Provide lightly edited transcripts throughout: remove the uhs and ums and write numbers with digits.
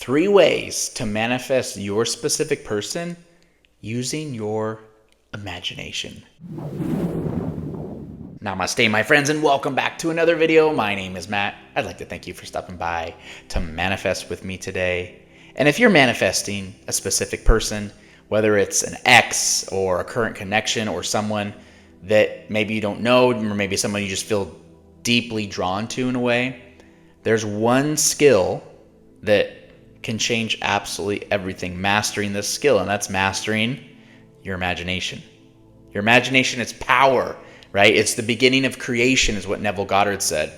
3 ways to manifest your specific person using your imagination. Namaste, my friends, and welcome back to another video. My name is Matt. I'd like to thank you for stopping by to manifest with me today. And if you're manifesting a specific person, whether it's an ex or a current connection or someone that maybe you don't know, or maybe someone you just feel deeply drawn to in a way, there's one skill that can change absolutely everything, mastering this skill, and that's mastering your imagination. Your imagination is power, right? It's the beginning of creation, is what Neville Goddard said.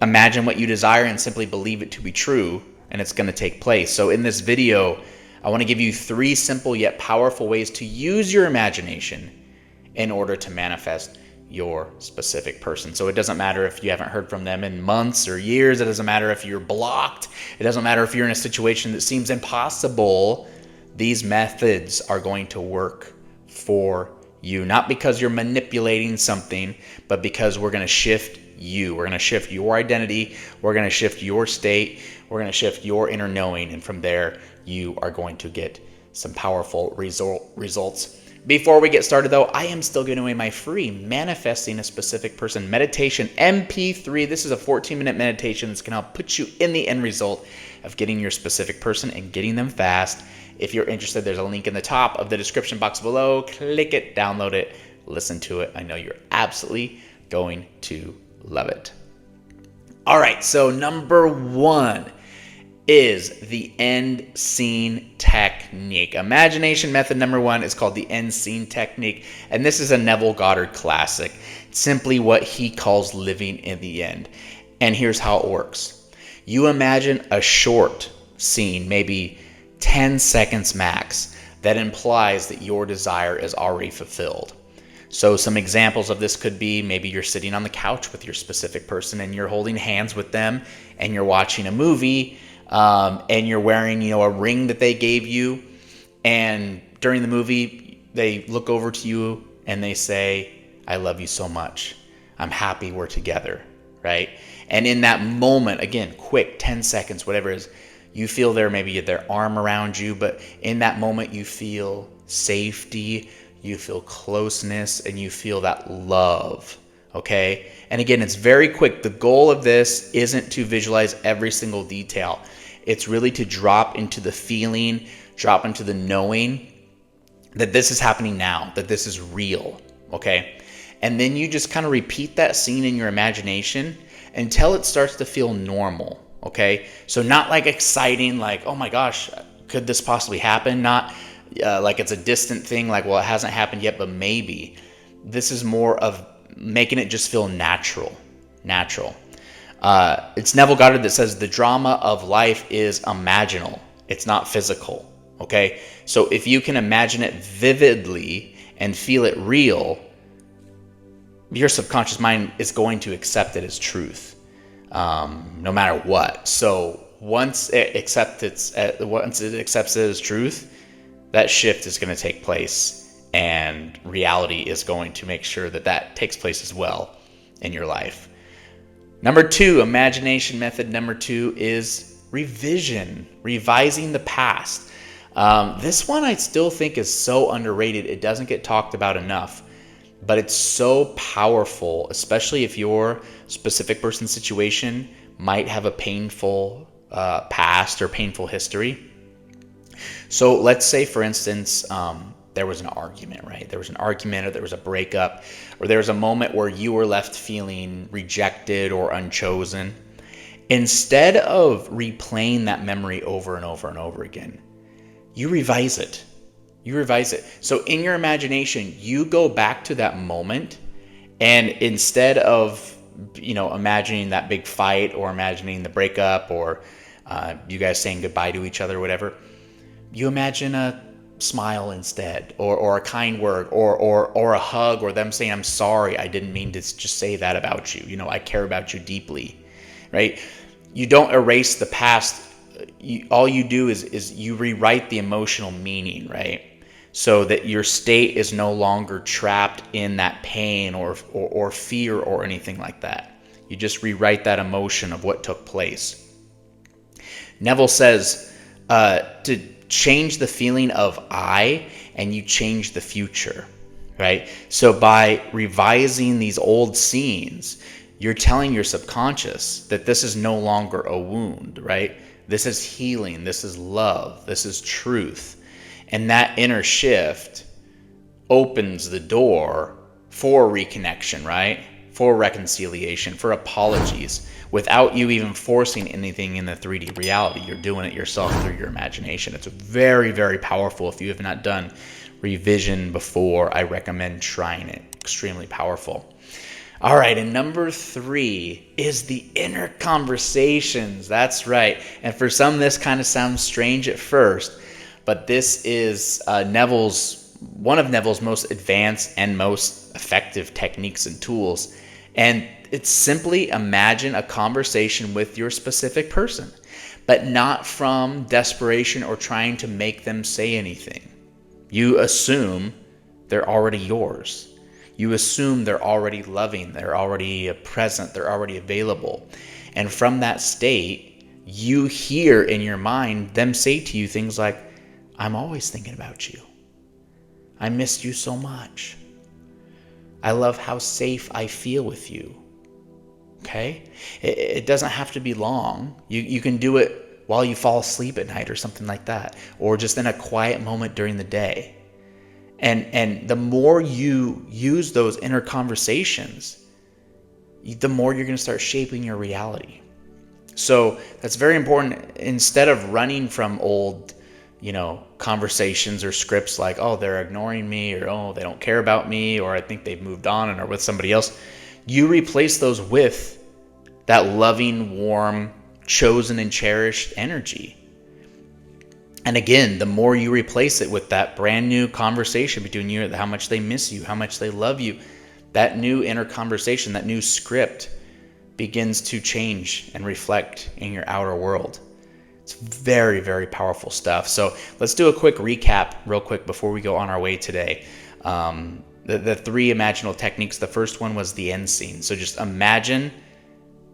Imagine what you desire and simply believe it to be true, and it's going to take place. So in this video, I want to give you 3 simple yet powerful ways to use your imagination in order to manifest your specific person. So it doesn't matter if you haven't heard from them in months or years. It doesn't matter if you're blocked. It doesn't matter if you're in a situation that seems impossible. These methods are going to work for you, not because you're manipulating something, but because we're going to shift you. We're going to shift your identity. We're going to shift your state. We're going to shift your inner knowing. And from there, you are going to get some powerful results. Before we get started, though, I am still giving away my free Manifesting a Specific Person meditation MP3. This is a 14-minute meditation that's going to help put you in the end result of getting your specific person and getting them fast. If you're interested, there's a link in the top of the description box below. Click it, download it, listen to it. I know you're absolutely going to love it. All right, so number 1 is the end scene technique. Imagination method number 1 is called the end scene technique, and this is a Neville Goddard classic. It's simply what he calls living in the end. And here's how it works. You imagine a short scene, maybe 10 seconds max, that implies that your desire is already fulfilled. So some examples of this could be maybe you're sitting on the couch with your specific person and you're holding hands with them and you're watching a movie, and you're wearing, a ring that they gave you, and during the movie they look over to you and they say, "I love you so much. I'm happy we're together," right? And in that moment, again, quick, 10 seconds, whatever it is, you feel maybe their arm around you, but in that moment you feel safety, you feel closeness, and you feel that love. Okay? And again, it's very quick. The goal of this isn't to visualize every single detail. It's really to drop into the feeling, drop into the knowing that this is happening now, that this is real. Okay? And then you just kind of repeat that scene in your imagination until it starts to feel normal. Okay? So not like exciting, like, oh my gosh, could this possibly happen? Not like it's a distant thing, like, well, it hasn't happened yet, but maybe. This is more of making it just feel natural. It's Neville Goddard that says the drama of life is imaginal. It's not physical. Okay? So if you can imagine it vividly and feel it real, your subconscious mind is going to accept it as truth, no matter what. So once it accepts it as truth, that shift is going to take place. And reality is going to make sure that takes place as well in your life. Number 2, imagination method number 2 is revising the past. This one I still think is so underrated. It doesn't get talked about enough, but it's so powerful, especially if your specific person situation might have a painful past or painful history. So let's say, for instance, there was an argument, right? There was an argument, or there was a breakup, or there was a moment where you were left feeling rejected or unchosen. Instead of replaying that memory over and over and over again, you revise it. So in your imagination, you go back to that moment, and instead of, imagining that big fight or imagining the breakup or you guys saying goodbye to each other, whatever, you imagine a smile instead, or a kind word, or a hug, or them saying, "I'm sorry, I didn't mean to just say that about you. I care about you deeply," right? You don't erase the past. All you do is you rewrite the emotional meaning, right? So that your state is no longer trapped in that pain or fear or anything like that. You just rewrite that emotion of what took place. Neville says to change the feeling of I, and you change the future, right? So by revising these old scenes, you're telling your subconscious that this is no longer a wound, right? This is healing. This is love. This is truth. And that inner shift opens the door for reconnection, right? For reconciliation, for apologies, without you even forcing anything in the 3D reality. You're doing it yourself through your imagination. It's very, very powerful. If you have not done revision before, I recommend trying it. Extremely powerful. All right, and number 3 is the inner conversations. That's right. And for some, this kind of sounds strange at first, but this is one of Neville's most advanced and most effective techniques and tools. And it's simply imagine a conversation with your specific person, but not from desperation or trying to make them say anything. You assume they're already yours. You assume they're already loving, they're already present, they're already available. And from that state, you hear in your mind them say to you things like, I'm always thinking about you. I missed you so much. I love how safe I feel with you. Okay? It doesn't have to be long. You can do it while you fall asleep at night or something like that, or just in a quiet moment during the day. And the more you use those inner conversations, the more you're going to start shaping your reality. So that's very important. Instead of running from old, conversations or scripts like, oh, they're ignoring me, or oh, they don't care about me, or I think they've moved on and are with somebody else, you replace those with that loving, warm, chosen and cherished energy. And again, the more you replace it with that brand new conversation between you, how much they miss you, how much they love you, that new inner conversation, that new script begins to change and reflect in your outer world. It's very, very powerful stuff. So let's do a quick recap real quick before we go on our way today. The 3 imaginal techniques. The first one was the end scene. So just imagine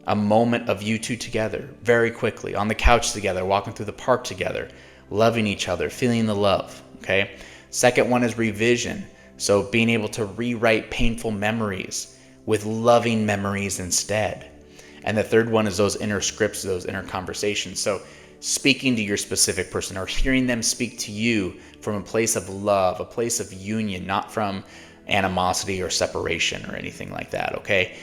a moment of you two together very quickly on the couch together, walking through the park together, loving each other, feeling the love, okay? Second one is revision. So being able to rewrite painful memories with loving memories instead. And the third one is those inner scripts, those inner conversations. So speaking to your specific person or hearing them speak to you from a place of love, a place of union, not from animosity or separation or anything like that, okay?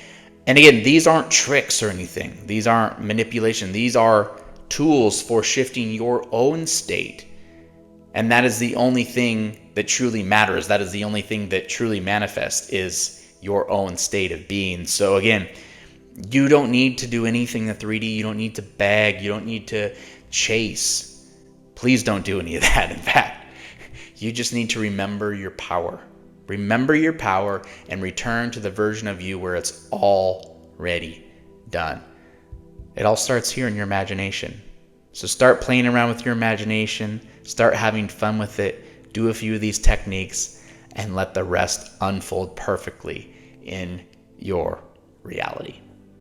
And again, these aren't tricks or anything. These aren't manipulation. These are tools for shifting your own state. And that is the only thing that truly matters. That is the only thing that truly manifests, is your own state of being. So again, you don't need to do anything in 3D. You don't need to beg. You don't need to chase. Please don't do any of that. In fact, you just need to remember your power. Remember your power and return to the version of you where it's already done. It all starts here in your imagination. So start playing around with your imagination, start having fun with it, do a few of these techniques, and let the rest unfold perfectly in your reality.